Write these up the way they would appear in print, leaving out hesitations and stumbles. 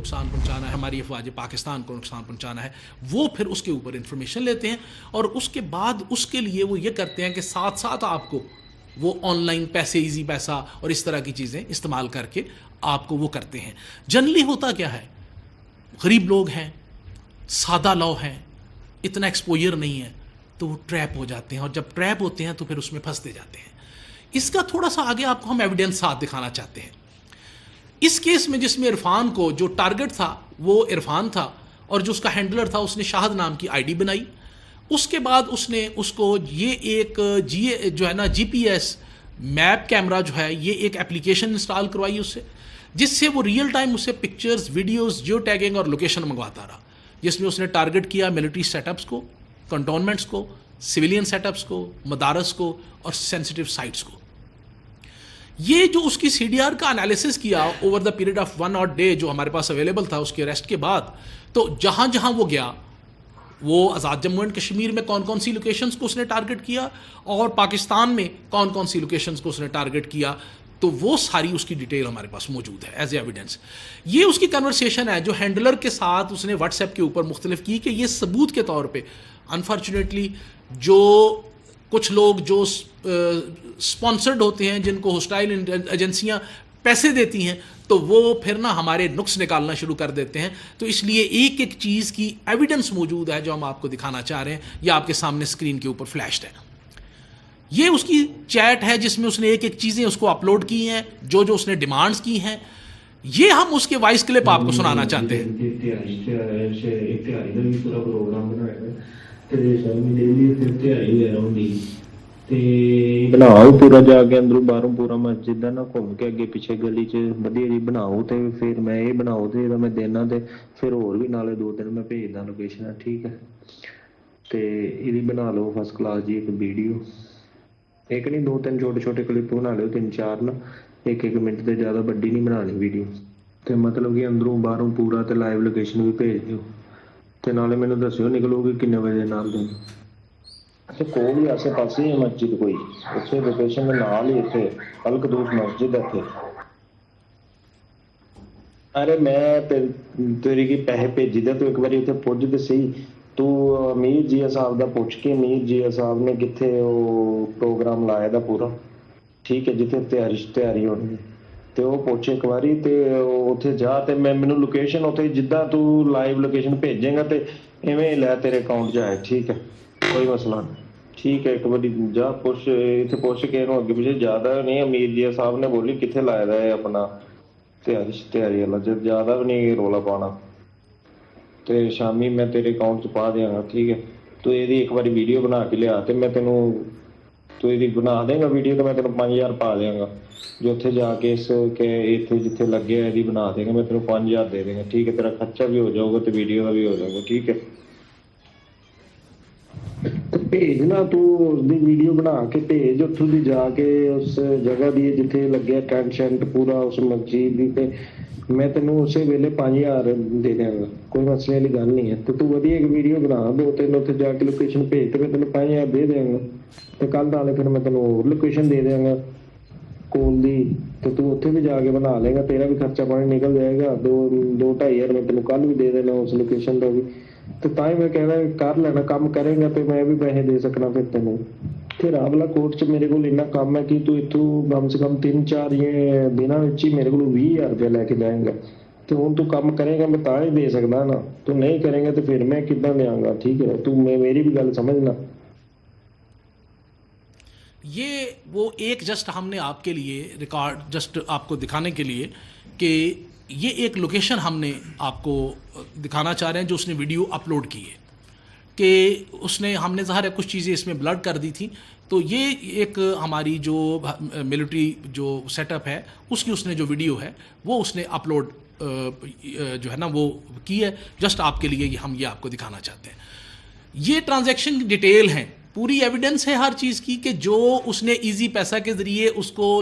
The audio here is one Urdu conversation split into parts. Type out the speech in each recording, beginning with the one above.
نقصان پہنچانا ہے, ہماری افواج پاکستان کو نقصان پہنچانا ہے, وہ پھر اس کے اوپر انفارمیشن لیتے ہیں اور اس کے بعد اس کے لیے وہ یہ کرتے ہیں کہ ساتھ ساتھ آپ کو وہ آن لائن پیسے, ایزی پیسہ اور اس طرح کی چیزیں استعمال کر کے آپ کو وہ کرتے ہیں. جنرلی ہوتا کیا ہے, غریب لوگ ہیں, سادہ لو ہیں, اتنا ایکسپوجر نہیں ہے, تو وہ ٹریپ ہو جاتے ہیں, اور جب ٹریپ ہوتے ہیں تو پھر اس میں پھنستے جاتے ہیں. اس کا تھوڑا سا آگے آپ کو ہم ایویڈنس ساتھ دکھانا چاہتے ہیں. اس کیس میں جس میں عرفان کو جو ٹارگٹ تھا وہ عرفان تھا, اور جو اس کا ہینڈلر تھا اس نے شاہد نام کی آئی ڈی بنائی. اس کے بعد اس نے اس کو یہ ایک جو ہے نا جی پی ایس میپ کیمرہ جو ہے, یہ ایک اپلیکیشن انسٹال کروائی اس سے, جس سے وہ ریئل ٹائم اس سے پکچرز, ویڈیوز, جیو ٹیگنگ اور لوکیشن منگواتا رہا, جس میں اس نے ٹارگٹ کیا ملٹری سیٹ اپس کو, کنٹونمنٹس کو, سویلین سیٹ اپس کو, مدارس کو اور سینسٹیو سائٹس کو. یہ جو اس کی سی ڈی آر کا انالیسس کیا over the period of 1 odd day جو ہمارے پاس اویلیبل تھا اس کے اریسٹ کے بعد, تو جہاں جہاں وہ گیا, وہ آزاد جموں اینڈ کشمیر میں کون کون سی لوکیشنز کو اس نے ٹارگٹ کیا اور پاکستان میں کون کون سی لوکیشنز کو اس نے ٹارگٹ کیا, تو وہ ساری اس کی ڈیٹیل ہمارے پاس موجود ہے ایز اے ایویڈنس. یہ اس کی کنورسیشن ہے جو ہینڈلر کے ساتھ اس نے واٹس ایپ کے اوپر مختلف کی, کہ یہ ثبوت کے طور پہ انفارچونیٹلی جو کچھ لوگ جو اسپانسرڈ ہوتے ہیں, جن کو ہوسٹائل ایجنسیاں پیسے دیتی ہیں, تو وہ پھر نا ہمارے نقص نکالنا شروع کر دیتے ہیں. تو اس لیے ایک ایک چیز کی ایویڈنس موجود ہے جو ہم آپ کو دکھانا چاہ رہے ہیں, یہ آپ کے سامنے اسکرین کے اوپر فلیشڈ ہے. یہ اس کی چیٹ ہے جس میں اس نے ایک ایک چیزیں اس کو اپلوڈ کی ہیں, جو جو اس نے ڈیمانڈز کی ہیں. یہ ہم اس کے وائس کلپ آپ کو سنانا چاہتے ہیں. بناؤ پورا جا کے اندروں باہروں پورا مسجد کا نا گھوم کے اگے پیچھے گلی چ ودیا جی بناؤ, تے پھر میں یہ بناؤ تے میں دینا, تے پھر اور بھی نالے 2-3 میں بھیجدا لوکیشن. ٹھیک ہے, تے یہ بنا لو فرسٹ کلاس جی ایک ویڈیو, ایک نہیں 2-3 چھوٹے چھوٹے کلپ بنا لو, 3-4 نا, 1-1 منٹ تے زیادہ بڑی نہیں بنانی ویڈیو. تے مطلب کہ اندروں باہروں پورا تے لائیو لوکیشن بھی بھیج دیو, تے نالے مینوں دسیو نکلو گے کنے بجے نال دے. اچھا کوئی بھی آسے پاسے ہی مسجد کوئی اتنے لوکیشن کے نال ہی اتنے القدوس مسجد ہے. ارے میں تیری کی پیسے بھیجی دے, تو ایک بار اتنے پہنچ تو سی, تو امیر جی صاحب دا پوچھ کے, امیر جی صاحب نے کتنے وہ پروگرام لایا دا پورا, ٹھیک ہے, جتنے تیاری ہونی, تو وہ پوچھے ایک باری, تے اتنے جا, تے میں مینوں لوکیشن اتنے جداں تو لائیو لوکیشن بھیجیں گا تے ایویں لے تیرے اکاؤنٹ جائے. ٹھیک ہے, کوئی مسئلہ نہیں. ٹھیک ہے, ایک باری جا پوچھ اتنے پوچھ کے اگے پیچھے زیادہ نہیں, امیر جی صاحب نے بولی کتنے لایا ہے اپنا تیاری والا, جب زیادہ بھی نہیں رولا پانا, تے شامی میں تیرے اکاؤنٹ چ پا دیاں گا. ٹھیک ہے, تو یہ ایک باری ویڈیو بنا کے لیا, تے میں تینوں تو یہ بنا دیں گا ویڈیو, تو میں تینوں 5000 پا دیاں گا, جو اتنے جا کے اس کے اتنے جتنے لگے یہ بنا دیں گا, میں تینوں 5000 دے دیں گا. ٹھیک ہے, تیرا خرچہ بھی ہو جائے گا, تو ویڈیو کا بھی ہو جائے گا. ٹھیک ہے, بھیجنا تو ویڈیو بنا کے بھیج, اتوں دی جا کے اس جگہ دی جتنے لگیا ٹینٹ شینٹ پورا اس مسجد دی, تے میں تینوں اسی ویلے 5000 دے دیا گا, کوئی مسئلے والی گل نہیں ہے. تو ودیا ایک ویڈیو بنا 2-3 اتنے جا کے لوکیشن بھیج, تو میں تینوں 5000 دے دیا گا. تو کل والے پھر میں تینوں اور لوکیشن دے دیا گا کول دی, تو اتنے بھی جا کے بنا لے گا, تیرا بھی خرچہ پانی نکل جائے گا. 2-2.5 میں تینوں کل بھی دے دینا اس لوکیشن کا بھی. تو تھی میں کہنا کر لینا, کام کرے گا تو میں بھی پیسے دے سکنا. پھر تینوں پھر اگلا کوٹ چ میرے کو اتنا کام ہے کہ تو اتوں کم سے کم 3-4 یہ دنوں ہی میرے کو 20000 روپیہ لے کے جائیں گا. تو ہوں تو کام کرے گا میں تا ہی دے سکتا نا, تو نہیں کریں گا تو پھر میں کداں دیا گا. ٹھیک ہے, تو میری بھی گل سمجھنا. یہ وہ ایک جسٹ ہم نے آپ کے لیے ریکارڈ جسٹ آپ کو دکھانے کے لیے کہ یہ ایک لوکیشن ہم نے آپ کو دکھانا چاہ رہے ہیں جو اس نے ویڈیو اپلوڈ کی ہے, کہ اس نے ہم نے ظاہر ہے کچھ چیزیں اس میں بلڈ کر دی تھی. تو یہ ایک ہماری جو ملٹری جو سیٹ اپ ہے اس کی اس نے جو ویڈیو ہے وہ اس نے اپلوڈ جو ہے نا وہ کی ہے, جسٹ آپ کے لیے ہم یہ آپ کو دکھانا چاہتے ہیں. یہ ٹرانزیکشن ڈیٹیل ہیں, پوری ایویڈنس ہے ہر چیز کی, کہ جو اس نے ایزی پیسہ کے ذریعے اس کو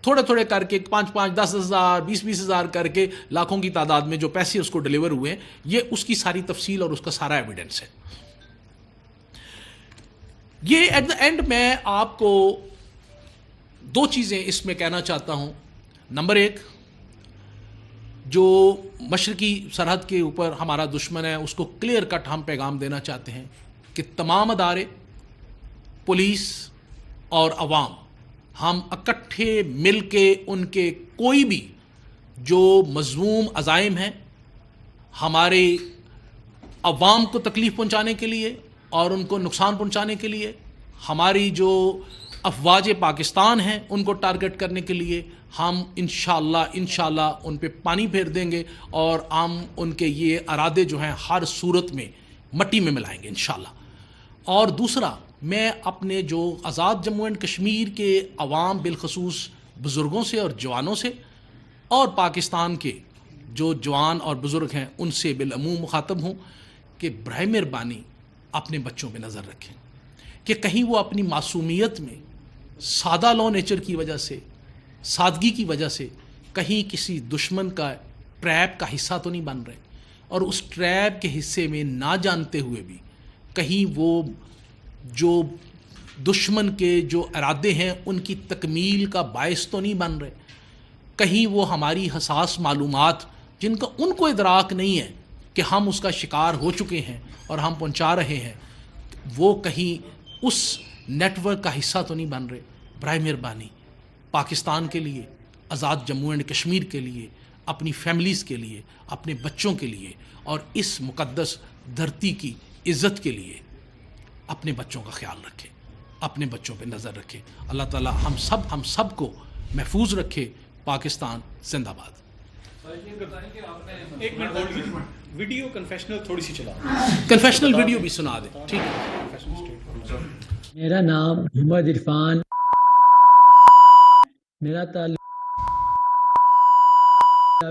تھوڑے تھوڑے کر کے 5-5, 10,000, 20,000 کر کے لاکھوں کی تعداد میں جو پیسے اس کو ڈلیور ہوئے ہیں, یہ اس کی ساری تفصیل اور اس کا سارا ایویڈنس ہے. یہ ایٹ دا اینڈ میں آپ کو 2 چیزیں اس میں کہنا چاہتا ہوں. نمبر 1, جو مشرقی سرحد کے اوپر ہمارا دشمن ہے اس کو کلیئر کٹ ہم پیغام دینا چاہتے ہیں کہ تمام ادارے، پولیس اور عوام، ہم اکٹھے مل کے ان کے کوئی بھی جو مظلوم عزائم ہیں ہمارے عوام کو تکلیف پہنچانے کے لیے اور ان کو نقصان پہنچانے کے لیے، ہماری جو افواج پاکستان ہیں ان کو ٹارگٹ کرنے کے لیے، ہم انشاءاللہ ان پہ پانی پھیر دیں گے اور ہم ان کے یہ ارادے جو ہیں ہر صورت میں مٹی میں ملائیں گے انشاءاللہ۔ اور دوسرا، میں اپنے جو آزاد جموں اینڈ کشمیر کے عوام بالخصوص بزرگوں سے اور جوانوں سے اور پاکستان کے جو جوان اور بزرگ ہیں ان سے بالعموم مخاطب ہوں کہ برائے مہربانی اپنے بچوں پہ نظر رکھیں کہ کہیں وہ اپنی معصومیت میں سادہ لو نیچر کی وجہ سے، سادگی کی وجہ سے کہیں کسی دشمن کا ٹریپ کا حصہ تو نہیں بن رہے، اور اس ٹریپ کے حصے میں نہ جانتے ہوئے بھی کہیں وہ جو دشمن کے جو ارادے ہیں ان کی تکمیل کا باعث تو نہیں بن رہے، کہیں وہ ہماری حساس معلومات جن کا ان کو ادراک نہیں ہے کہ ہم اس کا شکار ہو چکے ہیں اور ہم پہنچا رہے ہیں، وہ کہیں اس نیٹ ورک کا حصہ تو نہیں بن رہے۔ برائے مہربانی پاکستان کے لیے، آزاد جموں اینڈ کشمیر کے لیے، اپنی فیملیز کے لیے، اپنے بچوں کے لیے اور اس مقدس دھرتی کی عزت کے لیے اپنے بچوں کا خیال رکھیں، اپنے بچوں پہ نظر رکھیں۔ اللہ تعالی ہم سب کو محفوظ رکھے۔ پاکستان زندہ باد۔ ایک منٹ ہولڈ کیجیے، ویڈیو کنفیشنل تھوڑی سی چلا، کنفیشنل ویڈیو بھی سنا دیں، ٹھیک ہے؟ میرا نام محمد عرفان، میرا تعلق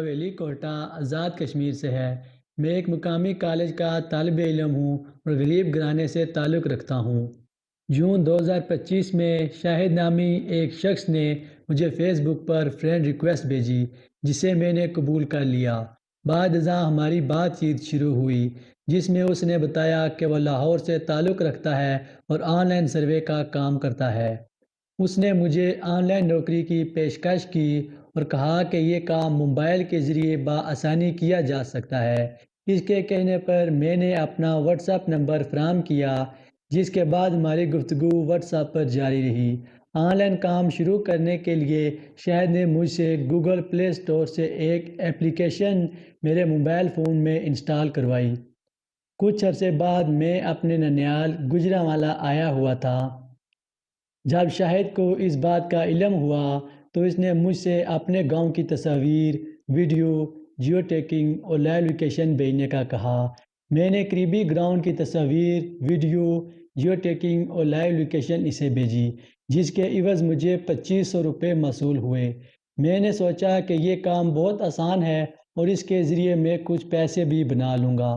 ویلی کوٹا آزاد کشمیر سے ہے۔ میں ایک مقامی کالج کا طالب علم ہوں اور غریب گھرانے سے تعلق رکھتا ہوں۔ جون 2025 میں شاہد نامی ایک شخص نے مجھے فیس بک پر فرینڈ ریکویسٹ بھیجی جسے میں نے قبول کر لیا۔ بعد ازاں ہماری بات چیت شروع ہوئی جس میں اس نے بتایا کہ وہ لاہور سے تعلق رکھتا ہے اور آن لائن سروے کا کام کرتا ہے۔ اس نے مجھے آن لائن نوکری کی پیشکش کی اور کہا کہ یہ کام موبائل کے ذریعے بآسانی کیا جا سکتا ہے۔ اس کے کہنے پر میں نے اپنا واٹس ایپ نمبر فراہم کیا، جس کے بعد ہماری گفتگو واٹس ایپ پر جاری رہی۔ آن لائن کام شروع کرنے کے لیے شاہد نے مجھ سے گوگل پلے اسٹور سے ایک ایپلیکیشن میرے موبائل فون میں انسٹال کروائی۔ کچھ عرصے بعد میں اپنے ننیال گجرانوالہ آیا ہوا تھا۔ جب شاہد کو اس بات کا علم ہوا تو اس نے مجھ سے اپنے گاؤں کی تصاویر، ویڈیو، جیو ٹیکنگ اور لائیو لوکیشن بھیجنے کا کہا۔ میں نے قریبی گراؤنڈ کی تصاویر، ویڈیو، جیو ٹیکنگ اور لائیو لوکیشن اسے بھیجی، جس کے عوض مجھے 2500 روپے موصول ہوئے۔ میں نے سوچا کہ یہ کام بہت آسان ہے اور اس کے ذریعے میں کچھ پیسے بھی بنا لوں گا۔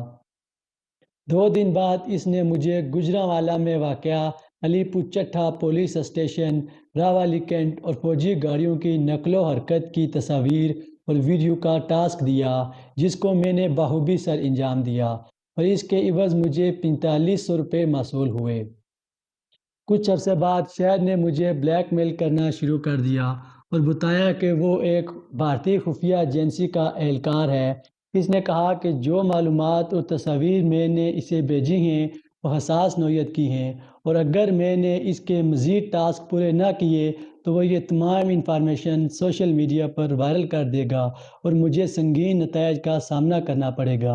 2 دن بعد اس نے مجھے گجرانوالہ میں واقع علی پور چٹھا پولیس اسٹیشن، راوالی کینٹ اور فوجی گاڑیوں کی نقل و حرکت کی تصاویر اور ویڈیو کا ٹاسک دیا، جس کو میں نے بخوبی سر انجام دیا اور اس کے عوض مجھے 4500 روپے موصول ہوئے۔ کچھ عرصے بعد شاہد نے مجھے بلیک میل کرنا شروع کر دیا اور بتایا کہ وہ ایک بھارتی خفیہ ایجنسی کا اہلکار ہے۔ اس نے کہا کہ جو معلومات اور تصاویر میں نے اسے بھیجی ہیں وہ حساس نوعیت کی ہیں، اور اگر میں نے اس کے مزید ٹاسک پورے نہ کیے تو وہ یہ تمام انفارمیشن سوشل میڈیا پر وائرل کر دے گا اور مجھے سنگین نتائج کا سامنا کرنا پڑے گا۔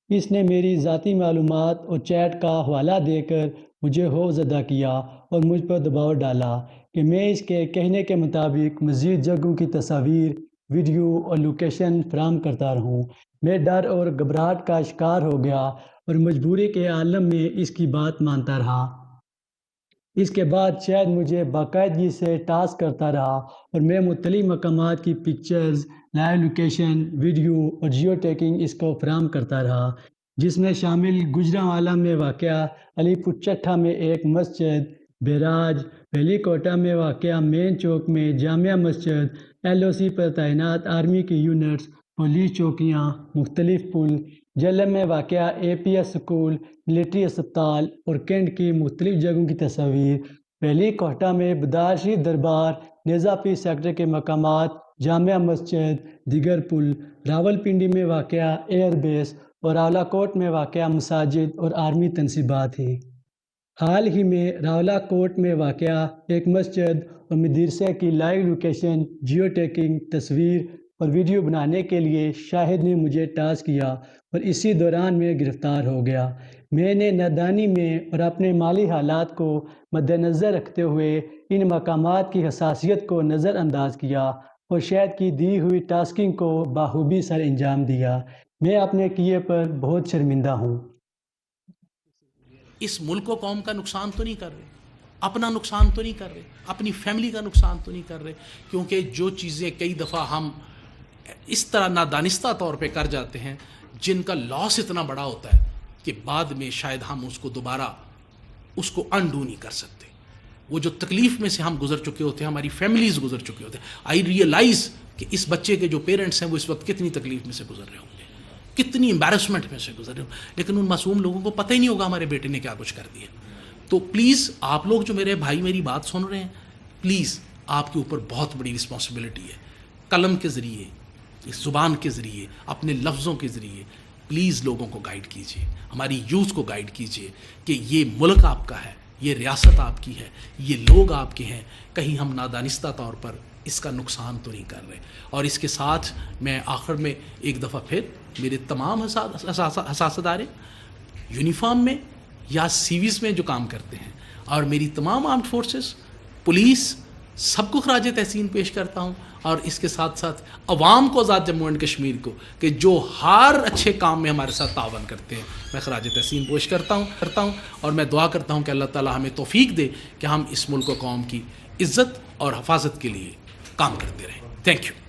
اس نے میری ذاتی معلومات اور چیٹ کا حوالہ دے کر مجھے خوفزدہ کیا اور مجھ پر دباؤ ڈالا کہ میں اس کے کہنے کے مطابق مزید جگہوں کی تصاویر، ویڈیو اور لوکیشن فراہم کرتا رہوں۔ میں ڈر اور گھبراہٹ کا شکار ہو گیا اور مجبوری کے عالم میں اس کی بات مانتا رہا۔ اس کے بعد شاید مجھے باقاعدگی سے ٹاسک کرتا رہا اور میں مختلف مقامات کی پکچرز، لائیو لوکیشن، ویڈیو اور جیو ٹیکنگ اس کو فراہم کرتا رہا، جس میں شامل گجرانوالہ میں واقع علی پور چٹھا میں ایک مسجد، بیراج، ویلی کوٹا میں واقع مین چوک میں جامع مسجد، LOC پر تعینات آرمی کی یونٹس، پولیس چوکیاں، مختلف پل، جہلم میں واقع APS اسکول، ملٹری اسپتال اور کینٹ کی مختلف جگہوں کی تصاویر، ویلی کوٹا میں بدار شریف دربار، نیزا پیر سیکٹر کے مقامات، جامع مسجد، دیگر پل، راولپنڈی میں واقع ایئر بیس اور راولا کوٹ میں واقع مساجد اور آرمی تنصیبات ہیں۔ حال ہی میں راولا کوٹ میں واقع ایک مسجد اور مدرسے کی لائیو لوکیشن جیو ٹیکنگ تصویر اور ویڈیو بنانے کے لیے شاہد نے مجھے ٹاسک کیا اور اسی دوران میں گرفتار ہو گیا۔ میں نے نادانی میں اور اپنے مالی حالات کو مد نظر رکھتے ہوئے ان مقامات کی حساسیت کو نظر انداز کیا اور شاہد کی دی ہوئی ٹاسکنگ کو بخوبی سر انجام دیا۔ میں اپنے کیے پر بہت شرمندہ ہوں۔ اس ملک و قوم کا نقصان تو نہیں کر رہے، اپنا نقصان تو نہیں کر رہے، اپنی فیملی کا نقصان تو نہیں کر رہے، کیونکہ جو چیزیں کئی دفعہ ہم اس طرح نادانستہ طور پہ کر جاتے ہیں جن کا لاس اتنا بڑا ہوتا ہے کہ بعد میں شاید ہم اس کو دوبارہ اس کو انڈو نہیں کر سکتے۔ وہ جو تکلیف میں سے ہم گزر چکے ہوتے ہیں، ہماری فیملیز گزر چکے ہوتے ہیں، آئی ریئلائز کہ اس بچے کے جو پیرنٹس ہیں وہ اس وقت کتنی تکلیف میں سے گزر رہے ہوں گے، کتنی امبیرسمنٹ میں سے گزر رہے ہوں، لیکن ان معصوم لوگوں کو پتہ ہی نہیں ہوگا ہمارے بیٹے نے کیا کچھ کر دیا۔ تو پلیز آپ لوگ جو میرے بھائی میری بات سن رہے ہیں، پلیز آپ کے اوپر بہت بڑی رسپانسبلٹی ہے، قلم کے ذریعے، اس زبان کے ذریعے، اپنے لفظوں کے ذریعے پلیز لوگوں کو گائیڈ کیجیے، ہماری یوتھ کو گائیڈ کیجیے کہ یہ ملک آپ کا ہے، یہ ریاست آپ کی ہے، یہ لوگ آپ کے ہیں، کہیں ہم نادانستہ طور پر اس کا نقصان تو نہیں کر رہے۔ اور اس کے ساتھ میں آخر میں ایک دفعہ پھر میرے تمام حساس ادارے یونیفارم میں یا سیویز میں جو کام کرتے ہیں اور میری تمام آرمڈ فورسز، پولیس، سب کو خراج تحسین پیش کرتا ہوں، اور اس کے ساتھ ساتھ عوام کو، آزاد جموں اینڈ کشمیر کو، کہ جو ہر اچھے کام میں ہمارے ساتھ تعاون کرتے ہیں، میں خراج تحسین پیش کرتا ہوں اور میں دعا کرتا ہوں کہ اللہ تعالی ہمیں توفیق دے کہ ہم اس ملک و قوم کی عزت اور حفاظت کے لیے کام کرتے رہیں۔ Thank you.